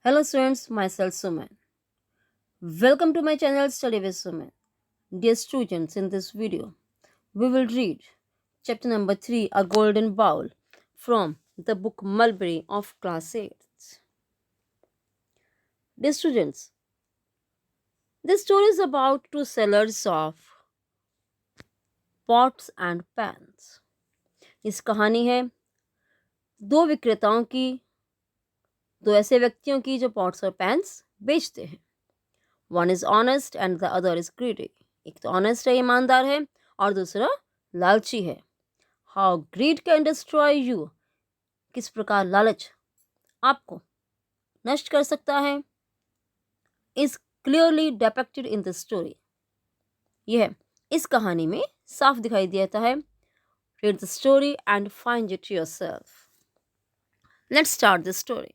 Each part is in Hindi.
Hello students, myself Suman. Welcome to my channel Study with Suman. Dear students, in this video, we will read chapter number 3, A Golden Bowl, from the book Mulberry of class 8. Dear students, this story is about two sellers of pots and pans. इस कहानी है दो विक्रेताओं की, दो ऐसे व्यक्तियों की जो पॉट्स और पैन्स बेचते हैं. One is honest and the other is greedy. एक तो ऑनेस्ट है, ईमानदार है, और दूसरा लालची है. How greed can destroy you. किस प्रकार लालच आपको नष्ट कर सकता है, is clearly depicted in the story. यह इस कहानी में साफ दिखाई देता है. Read the story and find it yourself. Let's start the story.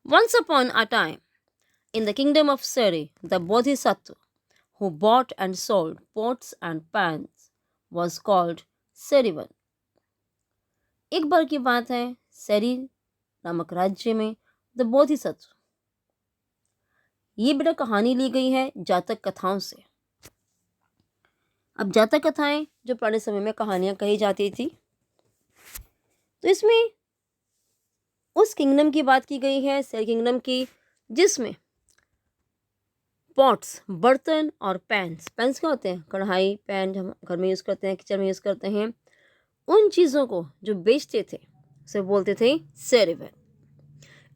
Once upon a time, in the kingdom of Seri, the Bodhisattva who bought and sold pots and pans was called Serivan. एक बार की बात है, सेरी नामक राज्य में द बोधिसत्व. ये बेटा कहानी ली गई है जातक कथाओं से. अब जातक कथाएं जो पुराने समय में कहानियां कही जाती थी, तो इसमें उस किंगडम की बात की गई है, सेरी किंगडम की, जिसमें पॉट्स, बर्तन, और पैन्स. पैन्स क्या होते हैं? कढ़ाई, पैन हम घर में यूज़ करते हैं, किचन में यूज़ करते हैं. उन चीज़ों को जो बेचते थे उसे बोलते थे Serivan.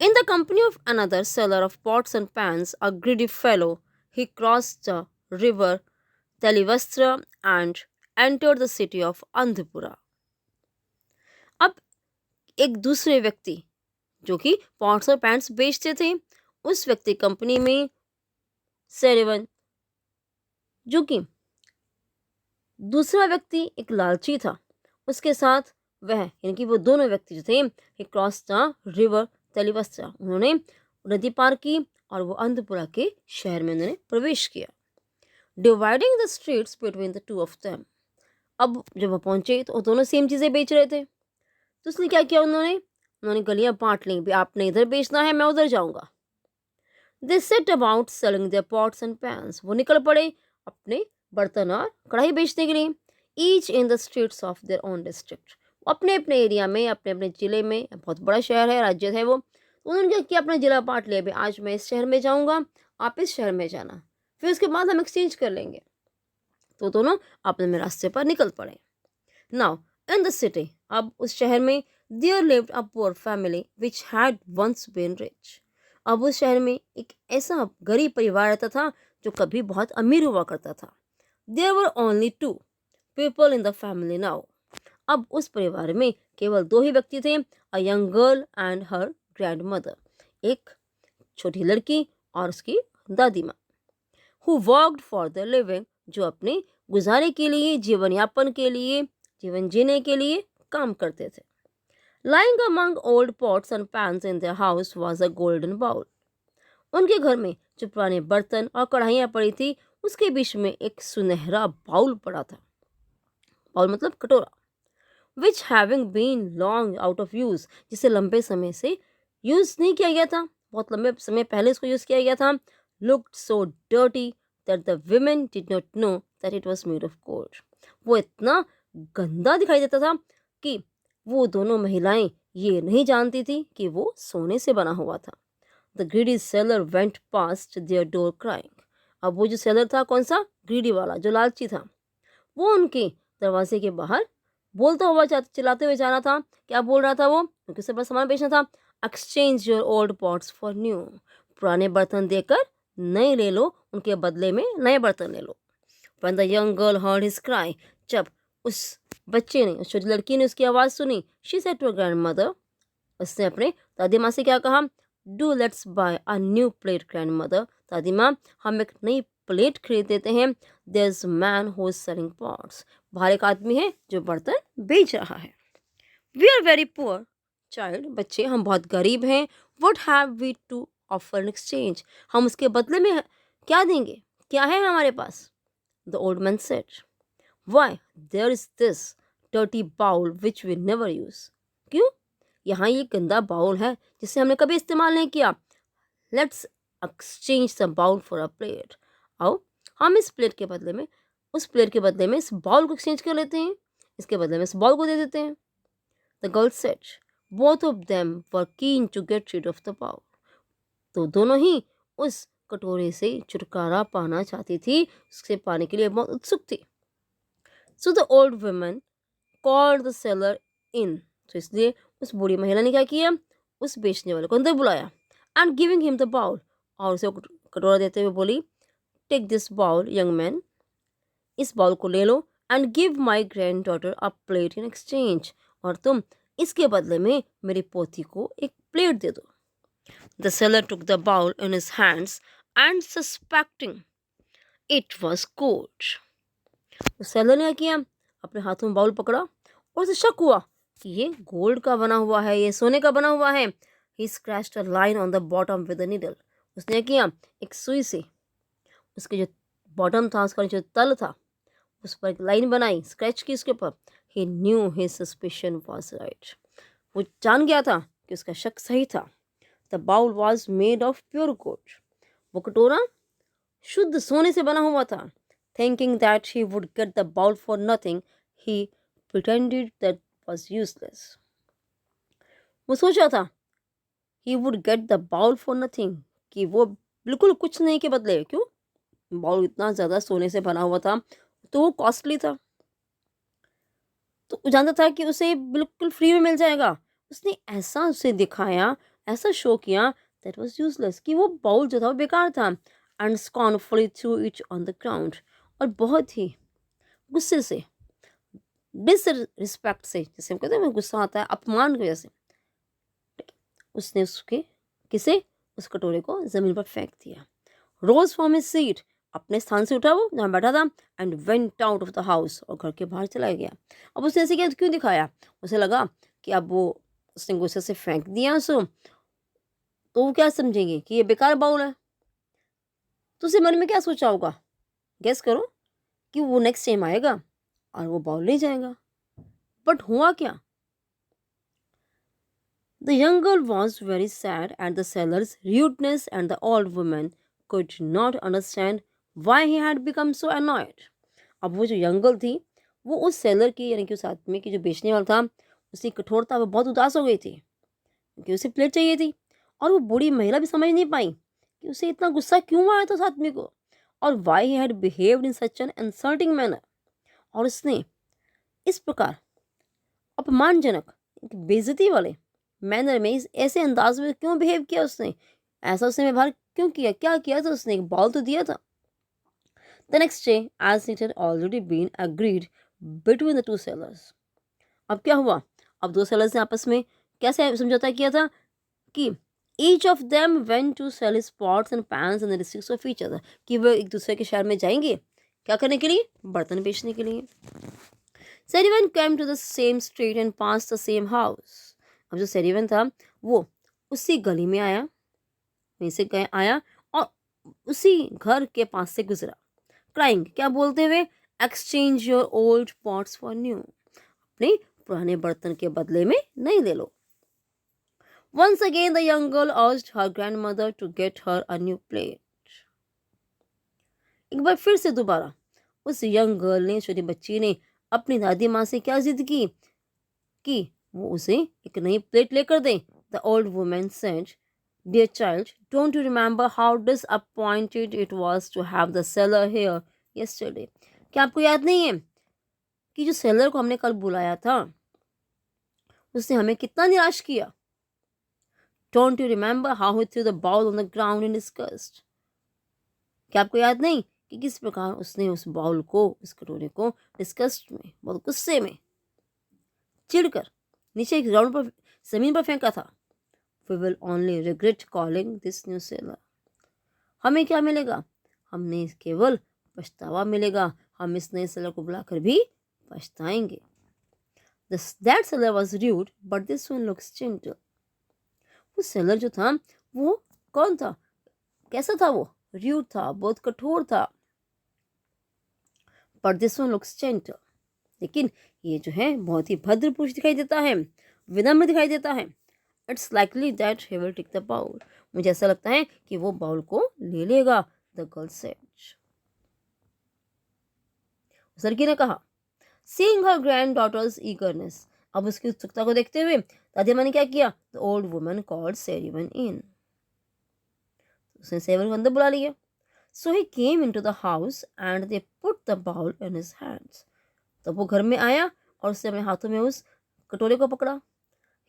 In the company of another seller of pots and pans, a greedy fellow, he crossed the river Telivastra and entered the city of Andhapura. अब एक दूसरे व्यक्ति जो कि पॉट्स और पैन्स बेचते थे, उस व्यक्ति कंपनी में सेरिवन, जो कि दूसरा व्यक्ति एक लालची था, उसके साथ वह, यानी कि वो दोनों व्यक्ति जो थे, ही क्रॉस द रिवर तेलिवस्त्र, उन्होंने नदी पार की और वो अंधपुरा के शहर में उन्होंने प्रवेश किया. Dividing the streets between the two of them. अब जब वो पहुंचे तो वो दोनों सेम चीज़ें बेच रहे थे, तो इसलिए क्या किया उन्होंने गलियां बांट ली. भी आपने इधर बेचना है, मैं उधर जाऊंगा. They set about selling their pots and pans. वो निकल पड़े अपने बर्तन और कढ़ाई बेचने के लिए. Each in the streets of their own district. अपने अपने एरिया में, अपने अपने ज़िले में, बहुत बड़ा शहर है, राज्य है वो, तो उन्होंने क्या किया, अपना ज़िला बांट लिया. भाई आज मैं इस शहर में जाऊंगा, आप इस शहर में जाना, फिर उसके बाद हम एक्सचेंज कर लेंगे. तो दोनों अपने में रास्ते पर निकल पड़े. Now in the city, अब उस शहर में, there lived a poor family which had once been rich. अब उस शहर में एक ऐसा गरीब परिवार रहता था जो कभी बहुत अमीर हुआ करता था. There were only two people in the family now. अब उस परिवार में केवल दो ही व्यक्ति थे, a young girl and her grandmother. एक छोटी लड़की और उसकी दादी माँ. Who worked for their living. जो अपने गुजारे के लिए, जीवन यापन के लिए, जीवन जीने के लिए काम करते थे. Lying among old pots and pans in their house was a golden bowl. उनके घर में जो पुराने बर्तन और कढ़ाइयाँ पड़ी थी, उसके बीच में एक सुनहरा बाउल पड़ा था. बाउल मतलब कटोरा. Which having been long out of use, जिसे लंबे समय से यूज नहीं किया गया था, बहुत लंबे समय पहले इसको यूज किया गया था. Looked so dirty that the women did not know that it was made of gold. वो इतना गंदा दिखाई देता था कि वो दोनों महिलाएं ये नहीं जानती थी कि वो सोने से बना हुआ था. The greedy seller went past their door crying. अब वो जो सेलर था, कौन सा? ग्रीडी वाला, जो लालची था, वो उनके दरवाजे के बाहर बोलता हुआ चिल्लाते हुए जा रहा था. क्या बोल रहा था वो? क्योंकि उसे बस सामान बेचना था. Exchange your old pots for new. पुराने बर्तन देकर नए ले लो, उनके बदले में नए बर्तन ले लो. When the young girl heard his cry, जब उस बच्चे ने, उस छोटी लड़की ने उसकी आवाज़ सुनी, she said to her grandmother, उसने अपने दादी माँ से क्या कहा? Do let's buy a new plate, grandmother. दादी माँ, हम एक नई प्लेट खरीद देते हैं. There's a man who is selling pots. बाहर एक आदमी है जो बर्तन बेच रहा है. We are very poor, child. बच्चे, हम बहुत गरीब हैं. What have we to offer in exchange? हम उसके बदले में क्या देंगे? क्या है हमारे पास? The old man said, Why, there is this dirty bowl which we never use. क्यों? यहाँ ये गंदा बाउल है जिसे हमने कभी इस्तेमाल नहीं किया. Let's exchange the bowl for a plate. आओ हम इस प्लेट के बदले में, उस प्लेट के बदले में इस बाउल को एक्सचेंज कर लेते हैं, इसके बदले में इस बाउल को दे देते हैं। The girl said both of them were keen to get rid of the bowl. तो दोनों ही उस कटोरे से छुटकारा पाना चाहती थी, उससे पाने के लिए बहुत उत्सुक थी। So the old woman called the seller in. तो इसलिए उस बूढ़ी महिला ने क्या किया, उस बेचने वाले को अंदर बुलाया। And giving him the bowl, और उसे कटोरा देते हुए बोली, take this bowl young man, इस बाउल को ले लो, and give my granddaughter a plate in exchange, और तुम इसके बदले में मेरी पोती को एक प्लेट दे दो। The seller took the bowl in his hands and suspecting it was gold. Seller ने क्या किया, अपने हाथों में बाउल पकड़ा और उसे शक हुआ कि ये गोल्ड का बना हुआ है, ये सोने का बना हुआ है। He scratched a line on the bottom with a needle. उसने किया, एक सुई से उसके जो बॉटम था, उसका जो तल था, उस पर एक लाइन बनाई, स्क्रैच की उसके ऊपर। He knew his suspicion was right. वो जान गया था कि उसका शक सही था। The bowl was made of pure gold. वो कटोरा शुद्ध सोने से बना हुआ था। Thinking that he would get the bowl for nothing, he pretended that was useless. वो सोचा था he would get the bowl for nothing, कि वो बिल्कुल कुछ नहीं के बदले, क्यों, बाउल इतना ज़्यादा सोने से बना हुआ था तो वो कॉस्टली था, तो वो जानता था कि उसे बिल्कुल फ्री में मिल जाएगा। उसने ऐसा उसे दिखाया, ऐसा शो किया that was useless, कि वो बाउल जो था वो बेकार था। And scornfully threw it on the ground, और बहुत ही गुस्से से, डिसरिस्पेक्ट से, जैसे हम कहते हैं गुस्सा आता है अपमान की वजह से, उसने उसके किसे उस कटोरे को जमीन पर फेंक दिया। रोज फ्रॉम हिज सीट, अपने स्थान से उठा वो जहाँ बैठा था, and went out of the house, और घर के बाहर चला गया। अब उसने ऐसे क्या क्यों दिखाया, उसे लगा कि अब वो उसने गुस्से से फेंक दिया उसको, तो वो क्या समझेंगे कि ये बेकार बाउल है। तो उसे मन में क्या सोचा होगा, गेस करो, कि वो नेक्स्ट टाइम आएगा और वो बाउल ले जाएगा। बट हुआ क्या, the young girl was very sad at the seller's rudeness, and the old woman could not understand why he had become so annoyed. अब वो जो यंग गर्ल थी, वो उस सेलर की, यानी कि उस आदमी की जो बेचने वाला था, उसकी कठोरता पर बहुत उदास हो गई थी, क्योंकि उसे प्लेट चाहिए थी। और वो बूढ़ी महिला भी समझ नहीं पाई कि उसे इतना गुस्सा क्यों आया था उस आदमी को, और why he had behaved in such an insulting manner, और उसने इस प्रकार अपमानजनक, बेइज्जती वाले मैनर में, इस ऐसे अंदाज में क्यों बिहेव किया उसने, ऐसा उसने व्यवहार क्यों किया, क्या किया था उसने, एक बॉल तो दिया था। The next day as it had already been agreed between the two sellers. अब क्या हुआ, अब दो सेलर्स ने आपस में कैसे समझौता किया था कि each of them went to sell his pots and pans in the districts of each other, कि वो एक दूसरे के शहर में जाएंगे, क्या करने के लिए, बर्तन बेचने के लिए। Serivan came to the same street and pass the same house. अब जो सेरिवन था वो उसी गली में आया, वहीं से गए आया, और उसी घर के पास से गुजरा, क्राइंग, क्या बोलते हुए, exchange your old pots for new, अपने पुराने बर्तन के बदले में नए ले लो। Once again the young girl urged her grandmother to get her a new plate. एक बार फिर से दोबारा उस यंग गर्ल ने, छोटी बच्ची ने, अपनी दादी माँ से क्या जिद की कि वो उसे एक नई प्लेट लेकर दें। The old woman said, dear child, don't you remember how disappointed it was to have the seller here yesterday. क्या आपको याद नहीं है कि जो सेलर को हमने कल बुलाया था, उसने हमें कितना निराश किया। Don't you remember how he threw the bowl on the ground in disgust. क्या आपको याद नहीं कि किस प्रकार उसने उस बाउल को, उस कटोरे को डिस्गस्ट में, बहुत गुस्से में, चिढ़कर नीचे ग्राउंड पर, जमीन पर फेंका था। We will only regret calling this new seller. हमें क्या मिलेगा, हमने केवल पछतावा मिलेगा, हम इस नए सेलर को बुलाकर भी पछताएंगे। That seller was rude, but this one looks gentle. वो सेलर जो था वो कौन था, कैसा था वो, रूड था, बहुत कठोर था। But this one looks gentle. लेकिन ये जो है बहुत ही भद्र पुरुष दिखाई देता है, विनम्र दिखाई देता है। It's likely that he will take the bowl. मुझे ऐसा लगता है कि वो बाउल को ले लेगा, द गर्ल सेड। उस लड़की ने कहा। Seeing her granddaughter's eagerness, अब उसकी उत्सुकता को देखते हुए दादी अम्मा ने क्या किया, the old woman called Serivan in, उसने सेवन को अंदर बुला लिया। So he came into the house and they put the bowl in his hands, तब वो घर में आया और उसने अपने हाथों में उस कटोरे को पकड़ा।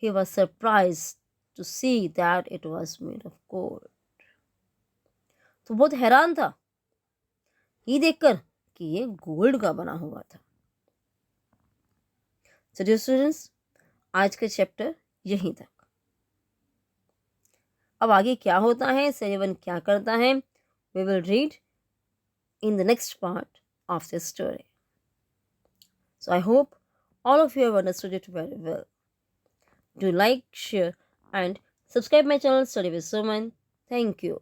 He was surprised to see that it was made of gold, तो बहुत हैरान था ये देखकर कि ये गोल्ड का बना हुआ था। So dear students, आज का चैप्टर यहीं तक। अब आगे क्या होता है, सेरिवन क्या करता है, we will read in the next part of this story. So I hope all of you have understood it very well. Do like, share and subscribe my channel Study with Suman. Thank you.